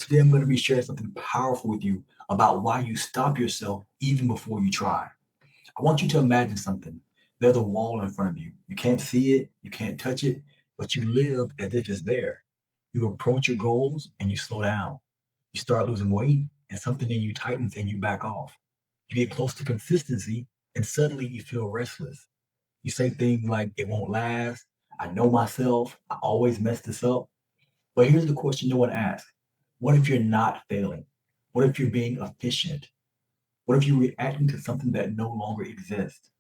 Today, I'm going to be sharing something powerful with you about why you stop yourself even before you try. I want you to imagine something. There's a wall in front of you. You can't see it, you can't touch it, but you live as if it's there. You approach your goals and you slow down. You start losing weight, and something in you tightens and you back off. You get close to consistency, and suddenly you feel restless. You say things like, it won't last. I know myself. I always mess this up. But here's the question no one asks. What if you're not failing? What if you're being efficient? What if you're reacting to something that no longer exists?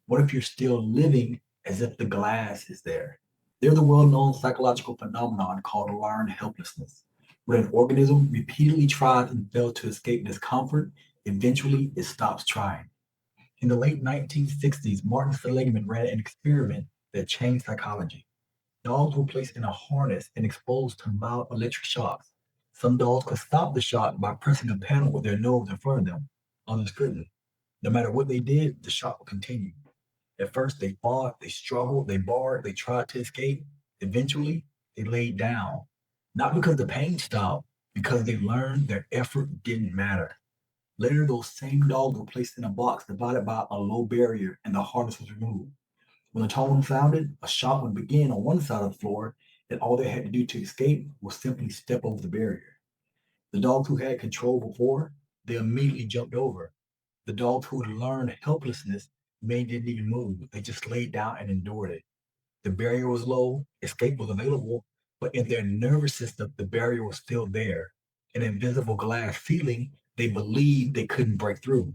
What if you're still living as if the glass is there? There's a well known psychological phenomenon called learned helplessness. When an organism repeatedly tries and fails to escape discomfort, eventually it stops trying. In the late 1960s, Martin Seligman ran an experiment that changed psychology. Dogs were placed in a harness and exposed to mild electric shocks. Some dogs could stop the shock by pressing a panel with their nose in front of them. Others couldn't. No matter what they did, the shock would continue. At first, they fought, they struggled, they barked, they tried to escape. Eventually, they laid down. Not because the pain stopped, because they learned their effort didn't matter. Later, those same dogs were placed in a box divided by a low barrier and the harness was removed. When the tone sounded, a shot would begin on one side of the floor, and all they had to do to escape was simply step over the barrier. The dogs who had control before, they immediately jumped over. The dogs who had learned helplessness made didn't even move. They just laid down and endured it. The barrier was low, escape was available, but in their nervous system, the barrier was still there. An invisible glass ceiling they believed they couldn't break through.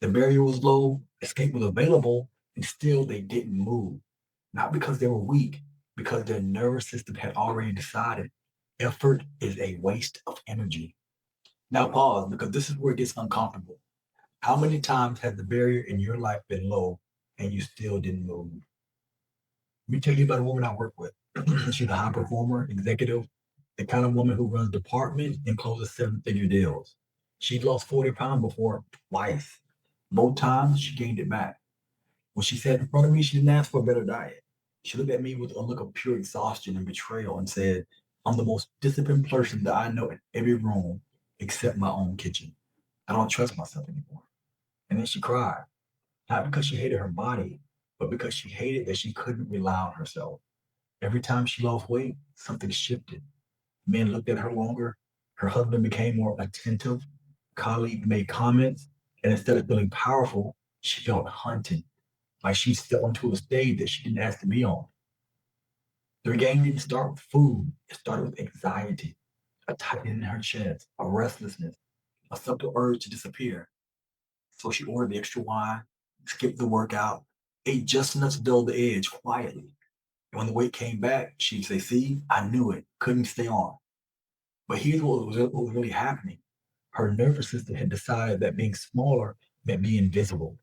The barrier was low, escape was available, and still they didn't move. Not because they were weak, because their nervous system had already decided effort is a waste of energy. Now pause because this is where it gets uncomfortable. How many times has the barrier in your life been low and you still didn't move? Let me tell you about a woman I work with. She's a high performer, executive, the kind of woman who runs departments and closes seven-figure deals. She lost 40 pounds before twice. Both times she gained it back. When she sat in front of me, she didn't ask for a better diet. She looked at me with a look of pure exhaustion and betrayal and said, I'm the most disciplined person that I know in every room except my own kitchen. I don't trust myself anymore. And then she cried, not because she hated her body, but because she hated that she couldn't rely on herself. Every time she lost weight, something shifted. Men looked at her longer. Her husband became more attentive. Colleagues made comments. And instead of feeling powerful, she felt hunted, like she stepped onto a stage that she didn't ask to be on. The game didn't start with food, it started with anxiety, a tightening in her chest, a restlessness, a subtle urge to disappear. So she ordered the extra wine, skipped the workout, ate just enough to dull the edge quietly. And when the weight came back, she'd say, see, I knew it, couldn't stay on. But here's what was really happening. Her nervous system had decided that being smaller meant being visible,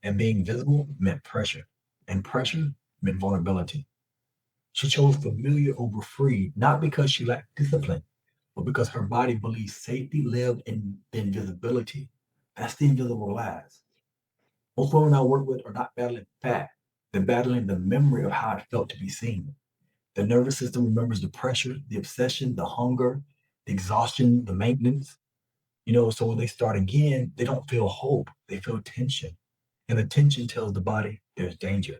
and being visible meant pressure, and pressure meant vulnerability. She chose familiar over free, not because she lacked discipline, but because her body believed safety lived in invisibility. That's the invisible glass. Most women I work with are not battling fat, they're battling the memory of how it felt to be seen. The nervous system remembers the pressure, the obsession, the hunger, the exhaustion, the maintenance. So when they start again, they don't feel hope, they feel tension. And the tension tells the body there's danger.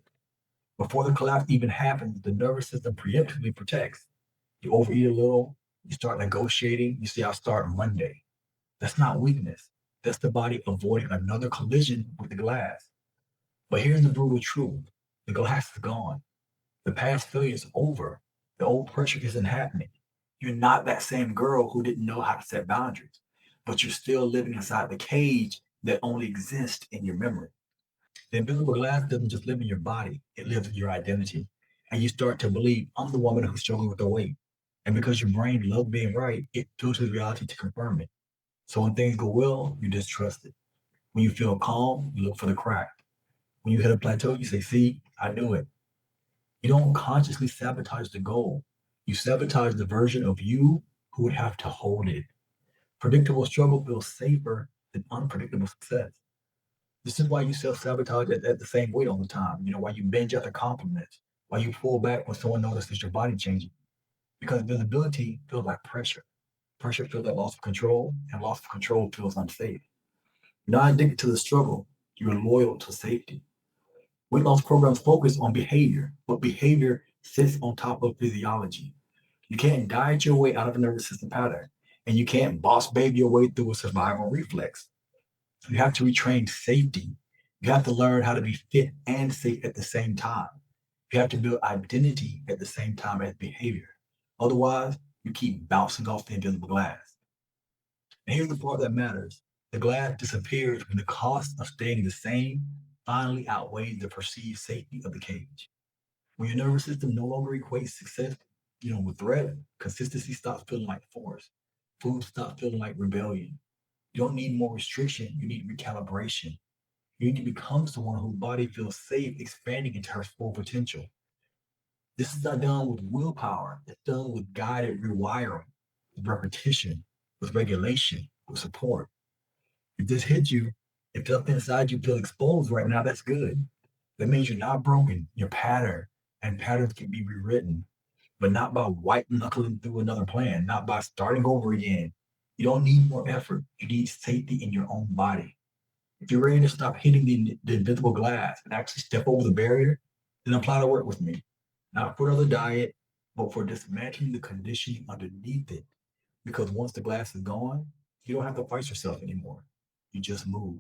Before the collapse even happens, the nervous system preemptively protects. You overeat a little, you start negotiating, you say, I'll start Monday. That's not weakness. That's the body avoiding another collision with the glass. But here's the brutal truth. The glass is gone. The past failure is over. The old pressure isn't happening. You're not that same girl who didn't know how to set boundaries, but you're still living inside the cage that only exists in your memory. The invisible glass doesn't just live in your body, it lives in your identity. And you start to believe, I'm the woman who's struggling with the weight. And because your brain loves being right, it filters reality to confirm it. So when things go well, you distrust it. When you feel calm, you look for the crack. When you hit a plateau, you say, see, I knew it. You don't consciously sabotage the goal. You sabotage the version of you who would have to hold it. Predictable struggle feels safer than unpredictable success. This is why you self-sabotage at the same weight all the time. Why you binge after compliments, why you pull back when someone notices your body changing. Because visibility feels like pressure. Pressure feels like loss of control, and loss of control feels unsafe. You're not addicted to the struggle, you're loyal to safety. Weight loss programs focus on behavior, but behavior sits on top of physiology. You can't diet your way out of a nervous system pattern, and you can't boss baby your way through a survival reflex. You have to retrain safety. You have to learn how to be fit and safe at the same time. You have to build identity at the same time as behavior. Otherwise, you keep bouncing off the invisible glass. And here's the part that matters: the glass disappears when the cost of staying the same finally outweighs the perceived safety of the cage. When your nervous system no longer equates success, with threat, consistency stops feeling like force. Food stops feeling like rebellion. You don't need more restriction, you need recalibration. You need to become someone whose body feels safe expanding into her full potential. This is not done with willpower. It's done with guided rewiring, with repetition, with regulation, with support. If this hits you, if something inside you feel exposed right now, that's good. That means you're not broken. You're patterned, and patterns can be rewritten, but not by white knuckling through another plan, not by starting over again. You don't need more effort. You need safety in your own body. If you're ready to stop hitting the invisible glass and actually step over the barrier, then apply to work with me. Not for another diet, but for dismantling the conditioning underneath it. Because once the glass is gone, you don't have to fight yourself anymore. You just move.